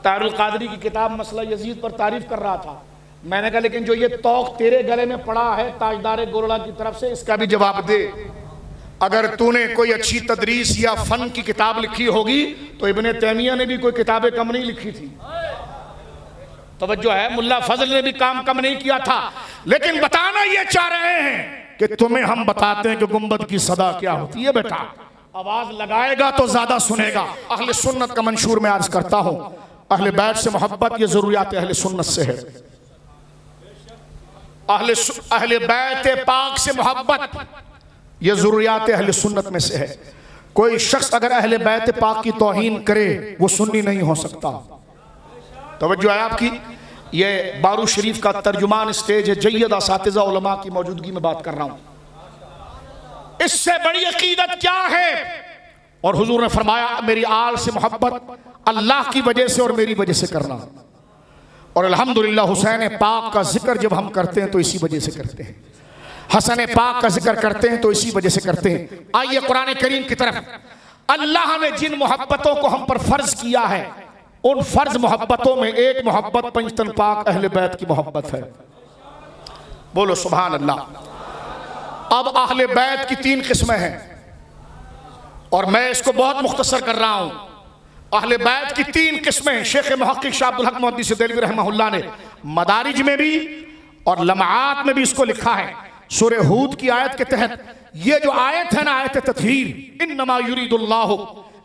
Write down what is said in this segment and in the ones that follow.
तारुल कादरी की किताब मसला यजीद पर तारीफ कर रहा था। मैंने कहा लेकिन जो ये तौक तेरे गले में पड़ा है ताजदार गोरड़ा की तरफ से, इसका भी जवाब दे। अगर तूने कोई अच्छी तदरीस या फन की किताब लिखी होगी तो इब्ने तैमिया ने भी कोई किताबें कम नहीं लिखी थी। तवज्जो है, मुल्ला फजल ने भी काम कम नहीं किया था। लेकिन बताना ये चाह रहे हैं कि तुम्हें हम बताते हैं कि गुंबद की सदा क्या होती है। बेटा आवाज लगाएगा तो ज्यादा सुनेगा। अहले सुन्नत का मंशूर मैं अर्ज करता हूं, अहले बैत से मोहब्बत ये जरूरियात अहले सुन्नत से है। अहले बैत पाक से मोहब्बत ये जरूरियात अहले सुन्नत में से है। कोई शख्स अगर अहले बैत पाक की तौहीन करे वो सुन्नी नहीं हो सकता। तवज्जो है आपकी। ये बारू शरीफ का तर्जुमान स्टेज है, जय्यद असातिज़ा उलमा की मौजूदगी में बात कर रहा हूं। इससे बड़ी अकीदत क्या है? और हुजूर ने फरमाया मेरी आल से मोहब्बत अल्लाह की वजह से और मेरी वजह से करना। और अल्हम्दुलिल्लाह हुसैन पाक का जिक्र जब हम करते हैं तो इसी वजह से करते हैं, हसन पाक का जिक्र करते हैं तो इसी वजह से करते हैं। आइए कुरान करीम की तरफ। अल्लाह ने जिन मोहब्बतों को हम पर फर्ज किया है उन फर्ज मोहब्बतों में एक मोहब्बत पंजतन पाक अहले बैत की मोहब्बत है। बोलो सुभान अल्लाह। अब अहले बैत की 3 किस्में हैं और मैं इसको बहुत मुख्तसर कर रहा हूं। अहले बैत की 3 किस्में शेख मुहक्किक शाह अब्दुल हक मुहद्दिस देलवी रहमहुल्लाह ने मदारिज में भी और लम्हात में भी इसको लिखा है। सूरह हूद की आयत के तहत ये जो आयत है ना, आयत तत्हीर, इन्नमा युरीदुल्लाहु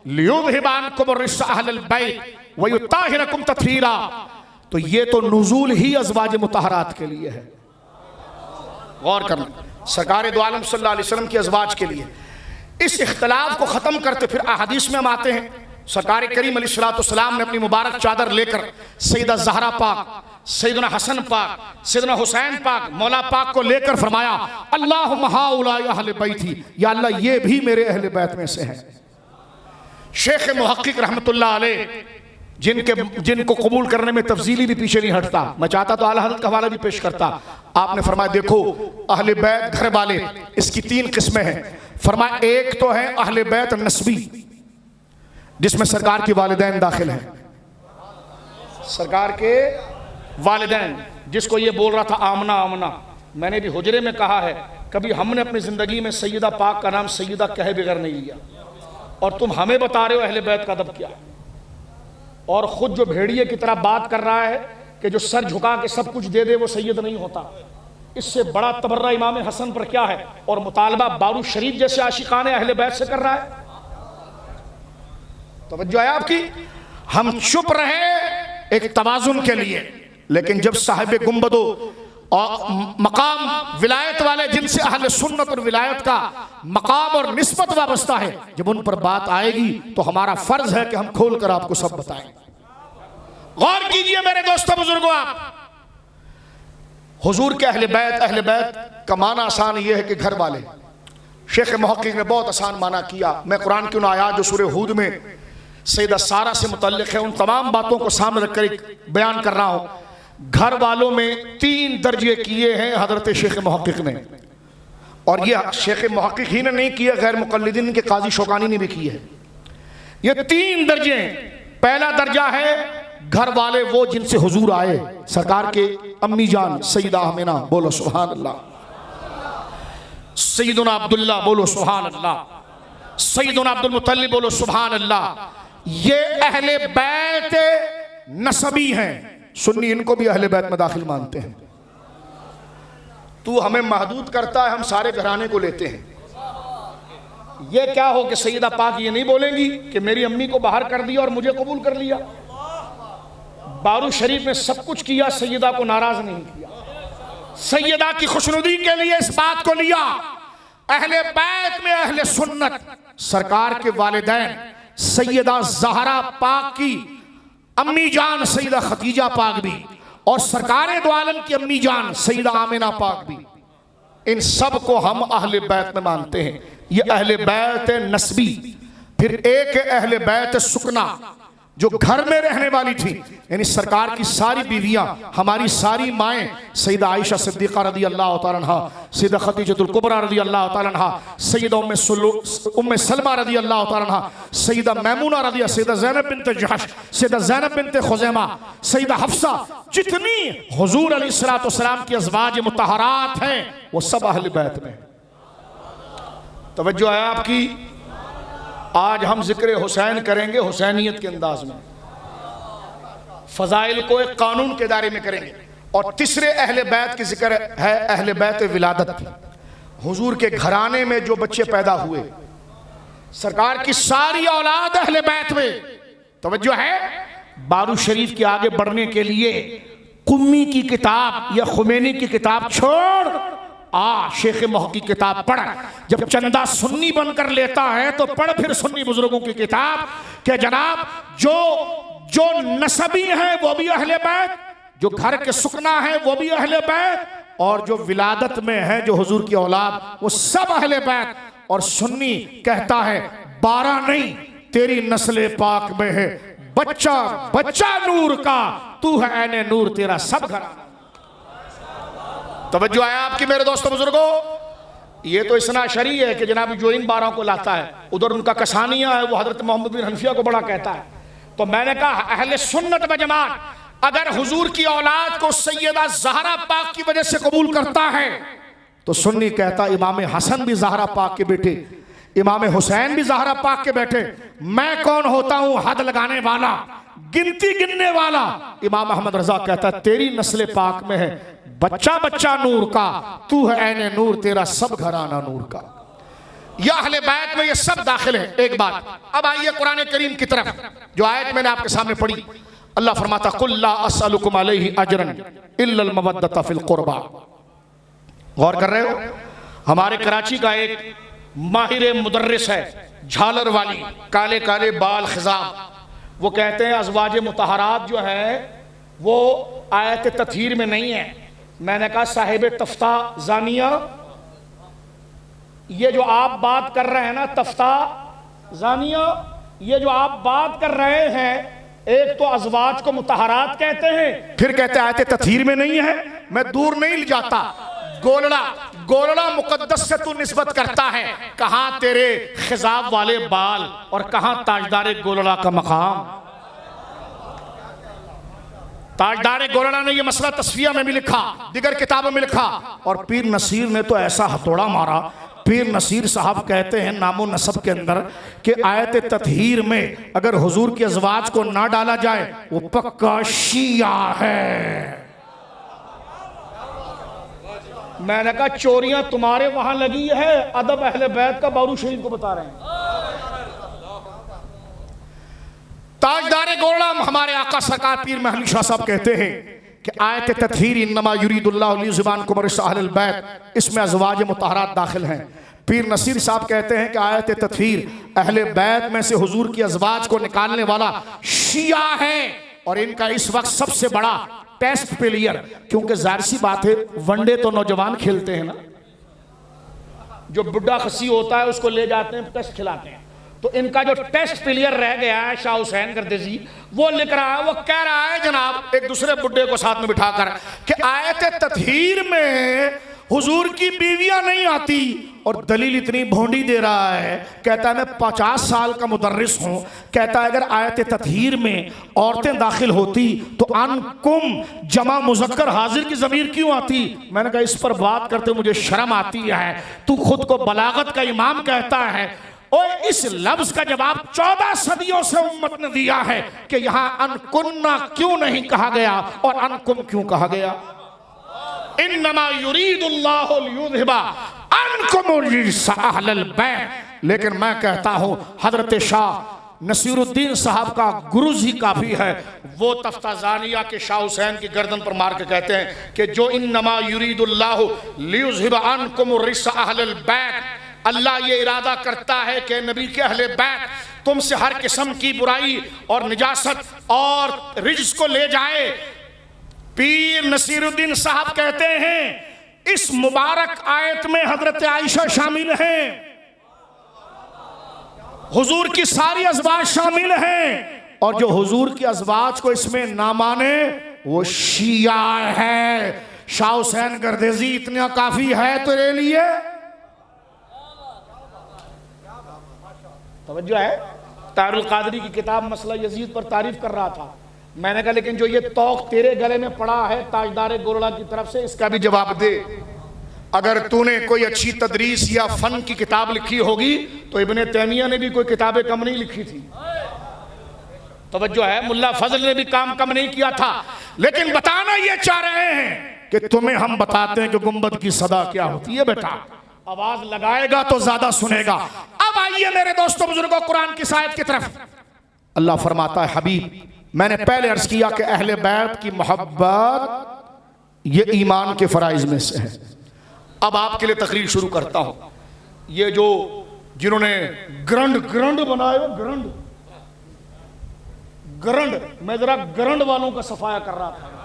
लियुज़हिबा अन्कुम अर्रिज्सा अहलल बैत व युत्ताहिरकुम तत्हीरा, तो ये तो नुज़ूल ही अज़वाज मुतहरात के लिए है। गौर करना, सरकार दो आलम सल्लल्लाहु अलैहि वसल्लम की अज़वाज के लिए। इस इख्तिलाफ को ख़त्म करते फिर अहादीस में हम आते हैं। सरकार करीम अलैहिस्सलाम ने अपनी मुबारक चादर लेकर सैयदा ज़हरा पाक, सैयदना हसन पाक, सैयदना हुसैन पाक, मौला पाक को लेकर फरमाया अल्लाहुम्मा हाउलाई अहले बैती, या अल्लाह ये भी मेरे अहले बैत में से है। शेख मुहक्किक रहमतुल्लाह अलैह जिनको कबूल करने में तफजीली भी पीछे नहीं हटता, मैं चाहता तो आला हज़रत का हवाला भी पेश करता। आपने फरमाया देखो अहले बैत घर वाले, इसकी 3 किस्में हैं। फरमाया एक तो है अहले बैत नस्बी जिसमें सरकार के वालिदैन दाखिल हैं। सरकार के वालिदैन, जिसको ये बोल रहा था आमना आमना, मैंने भी हुजरे में कहा है कभी हमने अपनी जिंदगी में सैयदा पाक का नाम सैयदा कहे बगैर नहीं लिया। और तुम हमें बता रहे हो अहले बैत का अदब क्या है। और खुद जो भेड़िए की तरह बात कर रहा है कि जो सर झुका के सब कुछ दे दे वो सैयद नहीं होता। इससे बड़ा तबर्रा इमाम हसन पर क्या है। और मुतालबा बारू शरीफ जैसे आशिकाने अहले बैत से कर रहा है। तवज्जो है आपकी। हम चुप रहे एक तवाजुन के लिए, लेकिन जब साहिब गुंबदो और मकाम विलायत वाले जिनसे अहले सुन्नत और विलायत का मकाम और निस्बत वाबस्ता है, जब उन पर बात आएगी तो हमारा फर्ज है कि हम खोल कर आपको सब बताएं। गौर कीजिए मेरे दोस्तों बुजुर्गों, आप हुजूर के अहले बैत का माना आसान यह है कि घर वाले। शेख मुहक्किक ने बहुत आसान माना किया। मैं कुरान की उन आयात जो सूरह हूद में सैयदा सारा से मुतल्लिक है उन तमाम बातों को सामने रखकर एक बयान कर रहा हूं। घर वालों में 3 दर्जे किए हैं हजरत शेख मुहक्किक ने, और ये शेख मुहक्किक ही ने नहीं किए, गैर मुक़ल्लिदीन के काजी शौकानी ने भी किए हैं। ये 3 दर्जे हैं। पहला दर्जा है घर वाले वो जिनसे हुजूर आए, सरकार के अम्मी जान सैयदा आमिना, बोलो सुभान अल्लाह। सैयदना अब्दुल्ला, बोलो सुभान अल्लाह। सैयदना अब्दुल मुत्तलिब, बोलो सुभान अल्लाह। ये अहले बैत नसबी हैं। सुन्नी इनको भी अहले बैत में दाखिल मानते हैं। तू हमें महदूद करता है, हम सारे घराने को लेते हैं। ये क्या हो कि सैयदा पाक ये नहीं बोलेंगी कि मेरी अम्मी को बाहर कर दिया और मुझे कबूल कर लिया। बारू शरीफ में सब कुछ किया, सैयदा को नाराज नहीं किया। सैयदा की खुशनुदी के लिए इस बात को लिया। अहले बैत में अहले सुन्नत सरकार के वालिदैन सैयदा ज़हरा पाक की अम्मी जान सैयदा खतीजा पाक भी, और सरकार दो आलम की अम्मी जान सैयदा आमिना पाक भी, इन सब को हम अहले बैत में मानते हैं। ये अहले बैत नस्बी। फिर एक अहले बैत सुकना जो घर में रहने वाली थी, यानी सरकार की सारी बीवियां, हमारी सारी माएँ, सैयदा आयशा सिद्दीक़ा रज़ी अल्लाह तआला अन्हा, सैयदा खदीजतुल कुबरा रज़ी अल्लाह तआला अन्हा, सैयदा उम्मे सलमा रज़ी अल्लाह तआला अन्हा, सैयदा मैमूना रज़ी, सैयदा ज़ैनब बिन्त जहश, सैयदा ज़ैनब बिन्त खुज़ैमा, सैयदा हफ्सा, जितनी हुज़ूर अलैहिस्सलाम की अज़वाज मुतहरात हैं वो सब अहले बैत में। तवज्जो है आपकी। आज हम जिक्र हुसैन करेंगे हुसैनियत के अंदाज में, फ़ज़ाइल को एक कानून के दायरे में करेंगे। और तीसरे अहले बैत की जिक्र है अहले बैत विलादत। हुजूर के घराने में जो बच्चे पैदा हुए, सरकार की सारी औलाद अहले बैत में। तवज्जो है। बारू शरीफ के आगे बढ़ने के लिए कुम्मी की किताब या खुमैनी की किताब छोड़ शेख मोह की किताब पढ़। जब चंदा सुन्नी बनकर लेता है तो पढ़ फिर सुन्नी बुजुर्गों की किताब के जनाब जो नसबी है वो भी अहले बैत, जो घर के सुकना है वो भी अहले बैत, और जो विलादत में है जो हुजूर की औलाद वो सब अहले बैत। और सुन्नी कहता है 12 नहीं तेरी नस्ल पाक में है, बच्चा बच्चा नूर का, तू है ऐने नूर तेरा सब घराना। तवज्जो आया आपकी मेरे दोस्तों बुजुर्गों। ये तो इस्ना शरी है कि जनाब जो इन 12 को लाता है, उधर उनका कसानिया है वो हजरत मोहम्मद बिन हनफिया को बड़ा कहता है। तो मैंने कहा अहले सुन्नत व जमात अगर हुजूर की औलाद को सैयदा ज़हरा पाक की वजह से कबूल करता है तो सुन्नी कहता इमाम हसन भी ज़हरा पाक के बेटे, इमाम हुसैन भी ज़हरा पाक के बेटे, मैं कौन होता हूं हद लगाने वाला, गिनती गिनने वाला। इमाम अहमद रजा कहता तेरी नस्ल पाक में है बच्चा बच्चा नूर का, तू है ऐने नूर तेरा सब घराना नूर का। या अहले बैत में ये सब दाखिल है। एक बात, अब आइए कुरान करीम की तरफ। जो आयत मैंने आपके सामने पढ़ी, अल्लाह फरमाता कुल ला असअलुकुम अलैहि अजरन इल्लल मवद्दत फिल कुर्बा। गौर कर रहे हो? हमारे कराची का एक माहिर मुदर्रिस है, झालर वाली, काले काले बाल खिजाब, वो कहते हैं अज़वाज मुतहरात जो है वो आयत तत्हीर में नहीं है। मैंने कहा साहिब तफ्ता जानिया, ये जो आप बात कर रहे हैं ना तफ्ता जानिया, ये जो आप बात कर रहे हैं, एक तो अज़वाज को मुतहरात कहते हैं, फिर कहते हैं आयत तत्हीर में नहीं है। मैं दूर नहीं जाता, गोलड़ा गोलड़ा मुकद्दस से तू निस्बत करता है, कहां तेरे खिजाब वाले बाल और कहां ताजदारे गोलड़ा का मकाम। ताजदार गोलड़ा ने यह मसला तस्फिया में भी लिखा, दिगर किताबों में लिखा, और पीर नसीर ने तो ऐसा हथौड़ा मारा। पीर नसीर साहब कहते हैं नामो नसब के अंदर कि आयत तत्हीर में अगर हुजूर के अज़वाज को ना डाला जाए वो पक्का शिया है। मैंने कहा चोरियां तुम्हारे वहां लगी है, अदब अहले बैत का बारू शरीफ को बता रहे हैं। ताजदार गोलड़ा हमारे आका सरकार पीर महली शाह साहब कहते हैं कि आयत तत्हीर इन्नमा युरीदुल्लाहु लियुज़हिबअनकुम रिज्सा अहलिल बैत, इसमें अज़वाज मुतहरात दाखिल हैं। पीर नसीर साहब कहते हैं कि आयत तत्हीर अहले बैत में से हुजूर की अज़वाज को निकालने वाला शिया है, और इनका इस वक्त सबसे बड़ा टेस्ट प्लेयर, क्योंकि जाहिर सी बात है वनडे तो नौजवान खेलते हैं ना, जो बुढ़ा खसी होता है उसको ले जाते हैं टेस्ट खिलाते हैं। तो इनका जो टेस्ट प्लेयर रह गया है शाह हुसैन गर्देजी, वो लिख रहा है, वो कह रहा है जनाब एक दूसरे बुढ़े को साथ में बिठाकर कि आयत तत्हीर में हुजूर की बीवियां नहीं आती, और दलील इतनी भोंडी दे रहा है। कहता है मैं 50 साल का मुदर्रिस हूं, कहता है अगर आयत तत्हीर में औरतें दाखिल होती तो अनकुम जमा मुज़क्कर हाजिर की ज़मीर क्यों आती। मैंने कहा इस पर बात करते मुझे शर्म आती है, तू खुद को बलागत का इमाम कहता है, और इस लफ्ज का जवाब 14 सदियों से उम्मत ने दिया है कि यहां अनकुन्ना क्यों नहीं कहा गया और अनकुम क्यों कहा गया। इन्नमा युरीदुल्लाहु लियुज़हिबा अनकुम रिज्सा अहलल बैत। लेकिन मैं कहता हूं हजरत शाह नसीरुद्दीन साहब का गुरुज ही काफी है। वो तफ्ताजानिया के शाह हुसैन की गर्दन पर मार के कहते हैं कि जो इन्नमा युरीदुल्लाहु लियुज़हिबा अनकुम रिज्सा अहलल बैत, अल्लाह ये इरादा करता है कि नबी के अहले बैत तुमसे हर किस्म की बुराई और निजासत और रिज्स को ले जाए। पीर नसीरुद्दीन साहब कहते हैं इस मुबारक आयत में हजरत आयशा शामिल हैं, हुजूर की सारी अज़वाज शामिल हैं, और जो हुजूर की अज़वाज को इसमें ना माने वो शिया है। शाह हुसैन गर्देजी इतना काफी है तेरे लिए। तवज्जो है। तारुल कादरी की किताब मसला यजीद पर तारीफ कर रहा था। मैंने कहा लेकिन जो ये तौक तेरे गले में पड़ा है ताजदार गोरड़ा की तरफ से, इसका भी जवाब दे। अगर तूने कोई अच्छी तदरीस या फन की किताब लिखी होगी तो इब्ने तैमिया ने भी कोई किताबें कम नहीं लिखी थी। तवज्जो है। मुल्ला फजल ने भी काम कम नहीं किया था। लेकिन बताना ये चाह रहे हैं कि तुम्हें हम बताते हैं कि गुंबद की सदा क्या होती है। बेटा आवाज लगाएगा तो ज्यादा सुनेगा। अब आइए मेरे दोस्तों बुजुर्गों, कुरान की आयत की तरफ। अल्लाह फरमाता है, हबीब मैंने पहले अर्ज किया कि अहले बैत की मोहब्बत ये ईमान के फराइज में से है। अब आपके लिए तकरीर शुरू करता हूं। ये जो जिन्होंने ग्रंड ग्रंड बनाए, ग्रंड ग्रंड, मैं जरा ग्रंड वालों का सफाया कर रहा था।